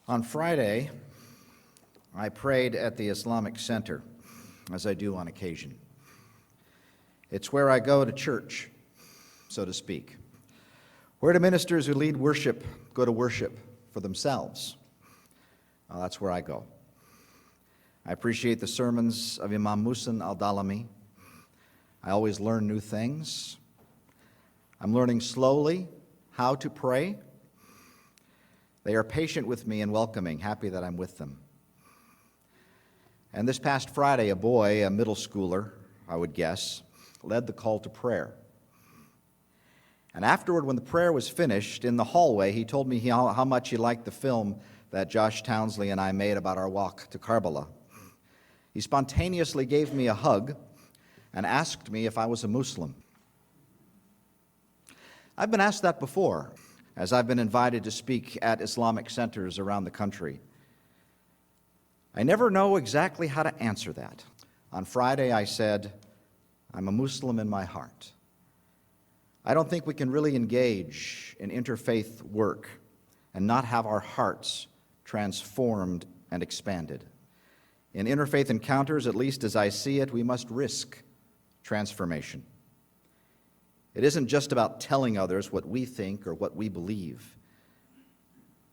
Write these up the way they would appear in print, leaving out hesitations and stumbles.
On Friday, I prayed at the Islamic Center, as I do on occasion. It's where I go to church, so to speak. Where do ministers who lead worship go to worship for themselves? Well, that's where I go. I appreciate the sermons of Imam Muhsin al-Dalami. I always learn new things. I'm learning slowly how to pray. They are patient with me and welcoming, happy that I'm with them. And this past Friday, a boy, a middle schooler, I would guess, led the call to prayer. And afterward, when the prayer was finished, in the hallway, he told me how much he liked the film that Josh Townsley and I made about our walk to Karbala. He spontaneously gave me a hug and asked me if I was a Muslim. I've been asked that before, as I've been invited to speak at Islamic centers around the country. I never know exactly how to answer that. On Friday, I said, I'm a Muslim in my heart. I don't think we can really engage in interfaith work and not have our hearts transformed and expanded. In interfaith encounters, at least as I see it, we must risk transformation. It isn't just about telling others what we think or what we believe.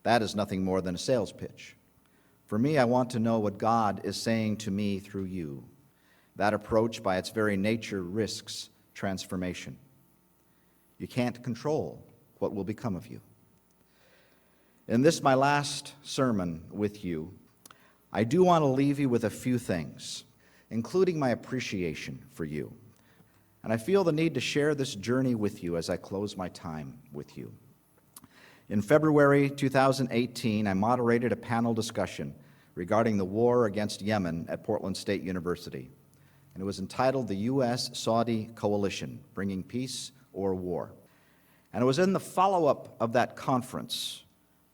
That is nothing more than a sales pitch. For me, I want to know what God is saying to me through you. That approach, by its very nature, risks transformation. You can't control what will become of you. In this, my last sermon with you, I do want to leave you with a few things, including my appreciation for you. And I feel the need to share this journey with you as I close my time with you. In February 2018, I moderated a panel discussion regarding the war against Yemen at Portland State University. And it was entitled The U.S.-Saudi Coalition, Bringing Peace or War. And it was in the follow-up of that conference,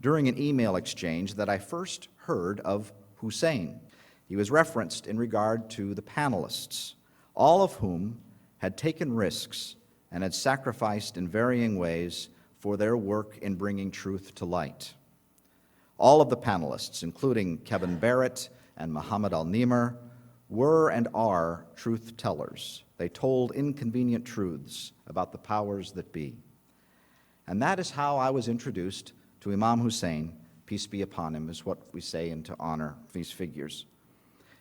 during an email exchange, that I first heard of Hussein. He was referenced in regard to the panelists, all of whom had taken risks and had sacrificed in varying ways for their work in bringing truth to light. All of the panelists, including Kevin Barrett and Muhammad al-Nimr, were and are truth tellers. They told inconvenient truths about the powers that be. And that is how I was introduced to Imam Hussein, peace be upon him, is what we say in to honor these figures.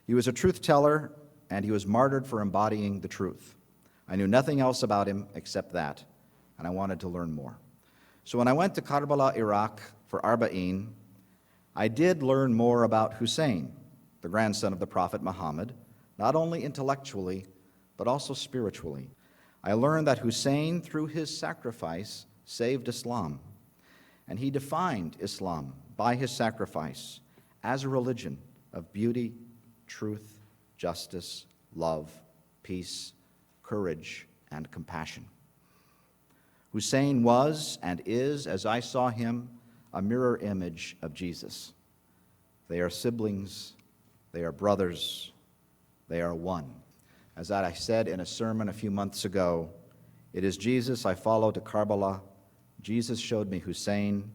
He was a truth teller, and he was martyred for embodying the truth. I knew nothing else about him except that, and I wanted to learn more. So when I went to Karbala, Iraq for Arba'een, I did learn more about Hussein, the grandson of the Prophet Muhammad, not only intellectually, but also spiritually. I learned that Hussein, through his sacrifice, saved Islam, and he defined Islam by his sacrifice as a religion of beauty, truth, justice, love, peace, courage, and compassion. Hussein was and is, as I saw him, a mirror image of Jesus. They are siblings, they are brothers, they are one. As I said in a sermon a few months ago, it is Jesus I follow to Karbala. Jesus showed me Hussein.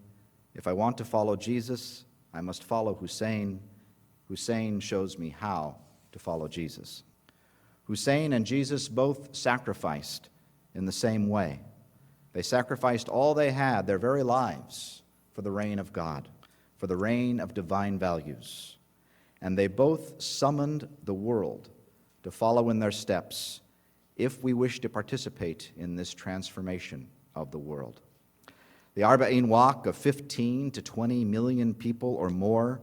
If I want to follow Jesus, I must follow Hussein. Hussein shows me how to follow Jesus. Hussein and Jesus both sacrificed in the same way. They sacrificed all they had, their very lives, for the reign of God, for the reign of divine values. And they both summoned the world to follow in their steps if we wish to participate in this transformation of the world. The Arba'een walk of 15 to 20 million people or more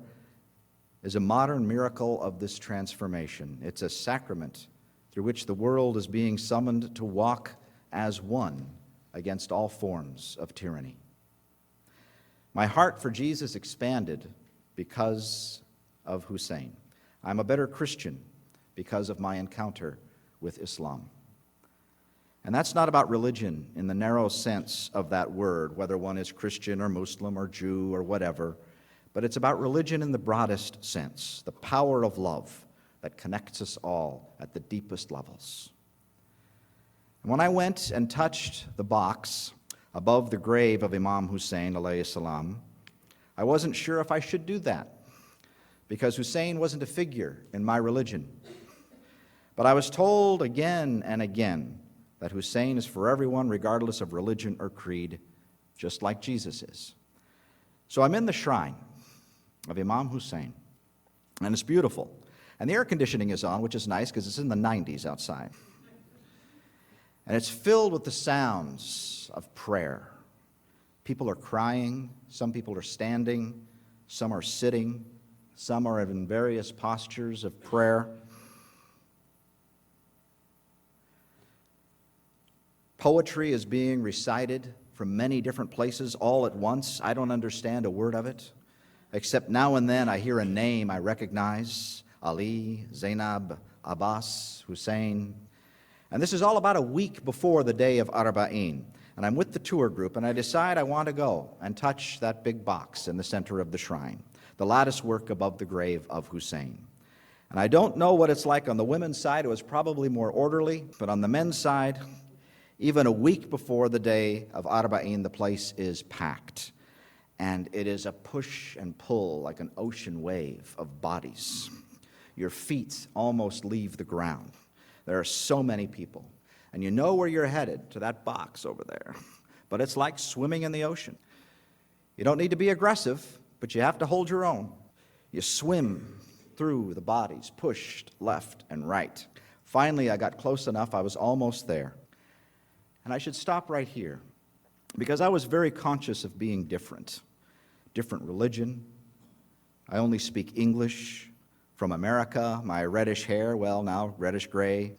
is a modern miracle of this transformation. It's a sacrament through which the world is being summoned to walk as one against all forms of tyranny. My heart for Jesus expanded because of Hussein. I'm a better Christian because of my encounter with Islam. And that's not about religion in the narrow sense of that word, whether one is Christian or Muslim or Jew or whatever, but it's about religion in the broadest sense, the power of love that connects us all at the deepest levels. And when I went and touched the box above the grave of Imam Hussein, alayhi salam, I wasn't sure if I should do that, because Hussein wasn't a figure in my religion. But I was told again and again that Hussein is for everyone, regardless of religion or creed, just like Jesus is. So I'm in the shrine of Imam Hussein, and it's beautiful. And the air conditioning is on, which is nice because it's in the 90s outside. And it's filled with the sounds of prayer. People are crying, some people are standing, some are sitting, some are in various postures of prayer. Poetry is being recited from many different places all at once. I don't understand a word of it, except now and then I hear a name I recognize: Ali, Zainab, Abbas, Hussein. And this is all about a week before the day of Arba'in. And I'm with the tour group, and I decide I want to go and touch that big box in the center of the shrine, the lattice work above the grave of Hussein. And I don't know what it's like on the women's side. It was probably more orderly, but on the men's side, even a week before the day of Arba'in, the place is packed. And it is a push and pull like an ocean wave of bodies. Your feet almost leave the ground. There are so many people. And you know where you're headed, to that box over there. But it's like swimming in the ocean. You don't need to be aggressive, but you have to hold your own. You swim through the bodies, pushed left and right. Finally, I got close enough. I was almost there. And I should stop right here, because I was very conscious of being different. Different religion. I only speak English. From America, my reddish hair, well, now reddish gray.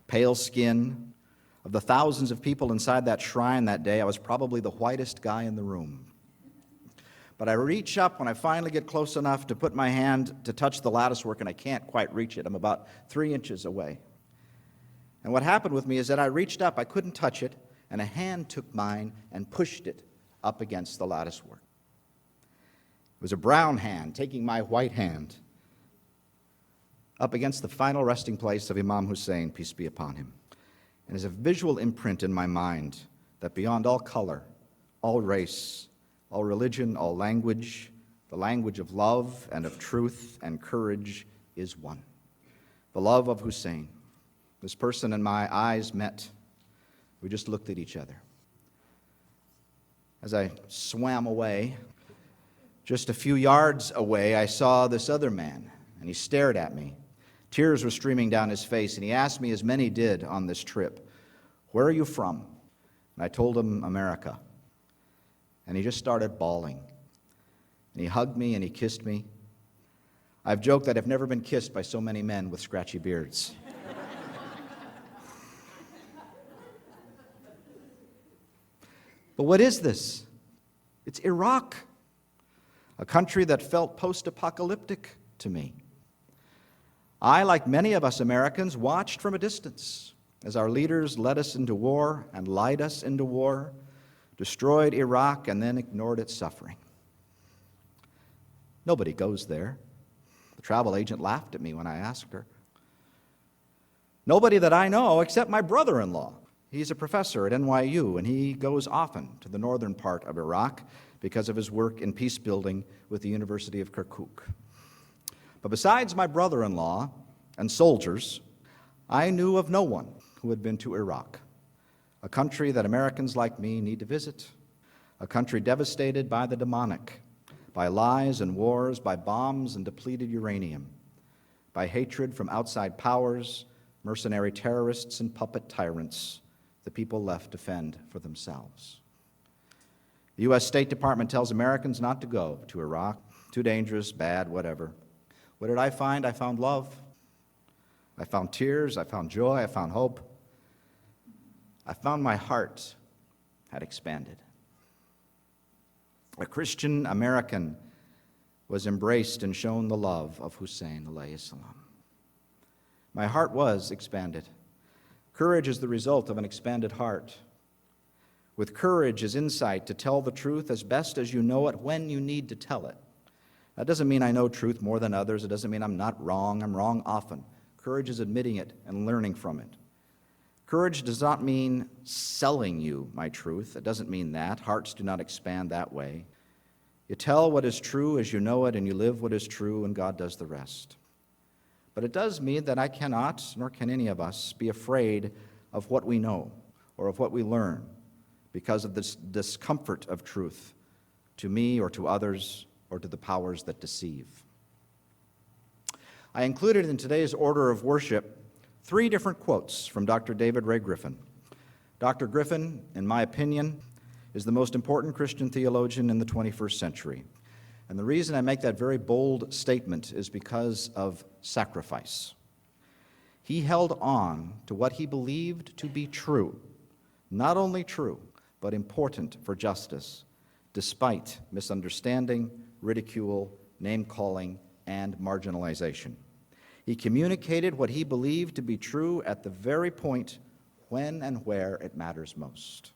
Pale skin. Of the thousands of people inside that shrine that day, I was probably the whitest guy in the room. But I reach up when I finally get close enough to put my hand to touch the latticework, and I can't quite reach it. I'm about 3 inches away. And what happened with me is that I reached up, I couldn't touch it, and a hand took mine and pushed it up against the latticework. It was a brown hand taking my white hand up against the final resting place of Imam Hussein, peace be upon him. And as a visual imprint in my mind that beyond all color, all race, all religion, all language, the language of love and of truth and courage is one. The love of Hussein. This person and my eyes met. We just looked at each other. As I swam away, just a few yards away, I saw this other man, and he stared at me. Tears were streaming down his face, and he asked me, as many did on this trip, "Where are you from?" And I told him, "America." And he just started bawling. And he hugged me and he kissed me. I've joked that I've never been kissed by so many men with scratchy beards. But what is this? It's Iraq, a country that felt post-apocalyptic to me. I, like many of us Americans, watched from a distance as our leaders led us into war and lied us into war, destroyed Iraq, and then ignored its suffering. Nobody goes there. The travel agent laughed at me when I asked her. Nobody that I know except my brother-in-law. He's a professor at NYU, and he goes often to the northern part of Iraq because of his work in peace building with the University of Kirkuk. But besides my brother-in-law and soldiers, I knew of no one who had been to Iraq, a country that Americans like me need to visit, a country devastated by the demonic, by lies and wars, by bombs and depleted uranium, by hatred from outside powers, mercenary terrorists, and puppet tyrants the people left to fend for themselves. The U.S. State Department tells Americans not to go to Iraq. Too dangerous, bad, whatever. What did I find? I found love. I found tears. I found joy. I found hope. I found my heart had expanded. A Christian American was embraced and shown the love of Hussein, alayhi salam. My heart was expanded. Courage is the result of an expanded heart. With courage is insight to tell the truth as best as you know it when you need to tell it. That doesn't mean I know truth more than others. It doesn't mean I'm not wrong. I'm wrong often. Courage is admitting it and learning from it. Courage does not mean selling you my truth. It doesn't mean that. Hearts do not expand that way. You tell what is true as you know it, and you live what is true, and God does the rest. But it does mean that I cannot, nor can any of us, be afraid of what we know or of what we learn because of this discomfort of truth to me or to others or to the powers that deceive. I included in today's order of worship 3 different quotes from Dr. David Ray Griffin. Dr. Griffin, in my opinion, is the most important Christian theologian in the 21st century. And the reason I make that very bold statement is because of sacrifice. He held on to what he believed to be true, not only true, but important for justice, despite misunderstanding, ridicule, name-calling, and marginalization. He communicated what he believed to be true at the very point when and where it matters most.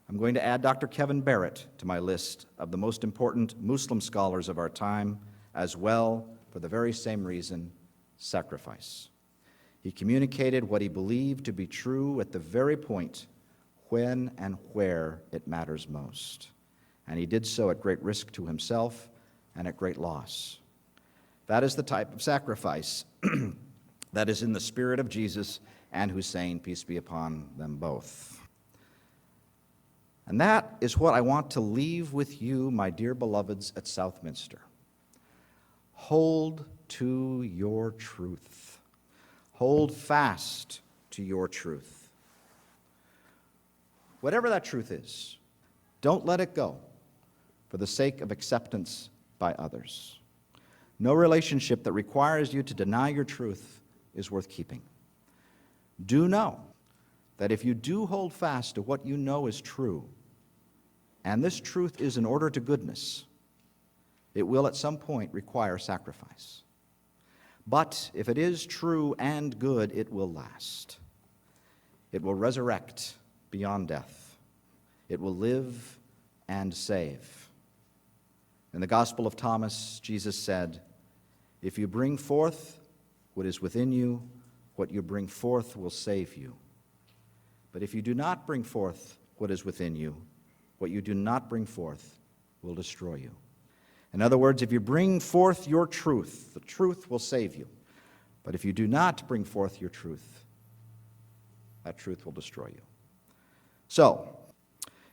I'm going to add Dr. Kevin Barrett to my list of the most important Muslim scholars of our time as well, for the very same reason, sacrifice. He communicated what he believed to be true at the very point when and where it matters most. And he did so at great risk to himself and at great loss. That is the type of sacrifice that is in the spirit of Jesus and Hussein, peace be upon them both. And that is what I want to leave with you, my dear beloveds at Southminster. Hold to your truth. Hold fast to your truth. Whatever that truth is, don't let it go for the sake of acceptance by others. No relationship that requires you to deny your truth is worth keeping. Do know that if you do hold fast to what you know is true, and this truth is in order to goodness, it will at some point require sacrifice. But if it is true and good, it will last. It will resurrect beyond death. It will live and save. In the Gospel of Thomas, Jesus said, "If you bring forth what is within you, what you bring forth will save you. But if you do not bring forth what is within you, what you do not bring forth will destroy you." In other words, if you bring forth your truth, the truth will save you. But if you do not bring forth your truth, that truth will destroy you. So,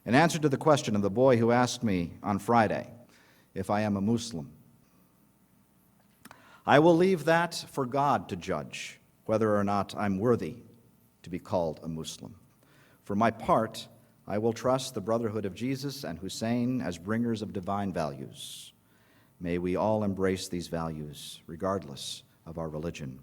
in answer to the question of the boy who asked me on Friday if I am a Muslim, I will leave that for God to judge whether or not I'm worthy to be called a Muslim. For my part, I will trust the brotherhood of Jesus and Hussein as bringers of divine values. May we all embrace these values, regardless of our religion.